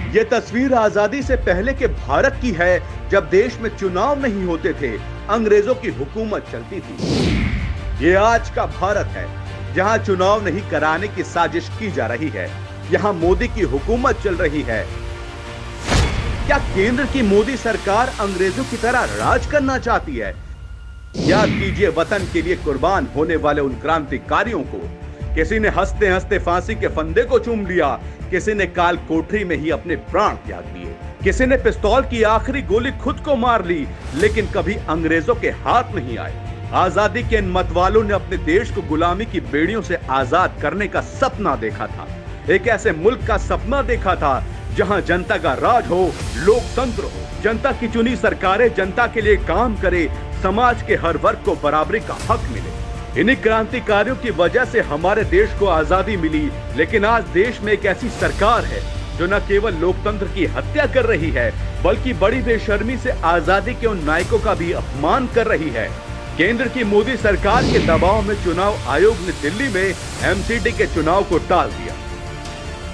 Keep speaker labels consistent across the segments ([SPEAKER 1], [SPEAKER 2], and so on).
[SPEAKER 1] ये तस्वीर आजादी से पहले के भारत की है, जब देश में चुनाव नहीं होते थे, अंग्रेजों की हुकूमत चलती थी। ये आज का भारत है, जहां चुनाव नहीं कराने की साजिश की जा रही है। यहां मोदी की हुकूमत चल रही है। क्या केंद्र की मोदी सरकार अंग्रेजों की तरह राज करना चाहती है? याद कीजिए वतन के लिए कुर्बान होने वाले उन क्रांतिकारियों को। किसी ने हंसते हंसते फांसी के फंदे को चूम लिया, किसी ने काल कोठरी में ही अपने प्राण त्याग दिए, किसी ने पिस्तौल की आखिरी गोली खुद को मार ली, लेकिन कभी अंग्रेजों के हाथ नहीं आए। आजादी के इन मतवालों ने अपने देश को गुलामी की बेड़ियों से आजाद करने का सपना देखा था। एक ऐसे मुल्क का सपना देखा था जहां जनता का राज हो, लोकतंत्र हो, जनता की चुनी सरकारें जनता के लिए काम करे, समाज के हर वर्ग को बराबरी का हक मिले। इन्हीं क्रांतिकारियों की वजह से हमारे देश को आजादी मिली, लेकिन आज देश में एक ऐसी सरकार है जो न केवल लोकतंत्र की हत्या कर रही है, बल्कि बड़ी बेशर्मी से आजादी के उन नायकों का भी अपमान कर रही है। केंद्र की मोदी सरकार के दबाव में चुनाव आयोग ने दिल्ली में एमसीडी के चुनाव को टाल दिया।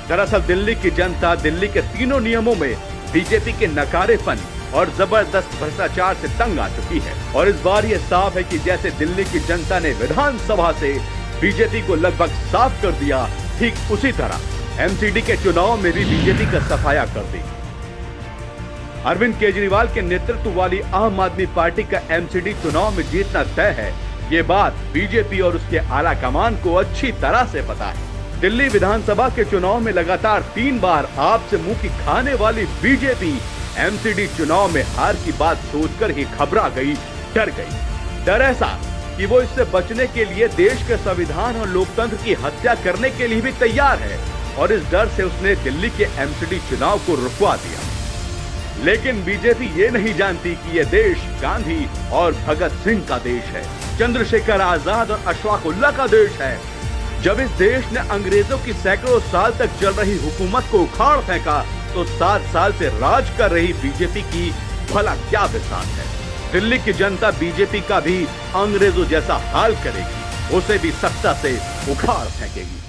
[SPEAKER 1] दरअसल दिल्ली की जनता दिल्ली के तीनों नियमों में बीजेपी के नकारेपन और जबरदस्त भ्रष्टाचार से तंग आ चुकी है। और इस बार ये साफ है कि जैसे दिल्ली की जनता ने विधानसभा से बीजेपी को लगभग साफ कर दिया, ठीक उसी तरह एमसीडी के चुनाव में भी बीजेपी का सफाया कर दी। अरविंद केजरीवाल के नेतृत्व वाली आम आदमी पार्टी का एमसीडी चुनाव में जीतना तय है। ये बात बीजेपी और उसके आला कमान को अच्छी तरह से पता है। दिल्ली विधानसभा के चुनाव में लगातार 3 बार आपसे मुंह की खाने वाली बीजेपी एमसीडी चुनाव में हार की बात सोचकर ही घबरा गई, डर गई। डर ऐसा कि वो इससे बचने के लिए देश के संविधान और लोकतंत्र की हत्या करने के लिए भी तैयार है, और इस डर से उसने दिल्ली के एमसीडी चुनाव को रुकवा दिया। लेकिन बीजेपी ये नहीं जानती कि यह देश गांधी और भगत सिंह का देश है, चंद्रशेखर आजाद और अशफाकुल्लाह का देश है। जब इस देश ने अंग्रेजों की सैकड़ों साल तक चल रही हुकूमत को उखाड़ फेंका, तो 7 साल से राज कर रही बीजेपी की भला क्या बिसात है। दिल्ली की जनता बीजेपी का भी अंग्रेजों जैसा हाल करेगी, उसे भी सत्ता से उखाड़ फेंकेगी।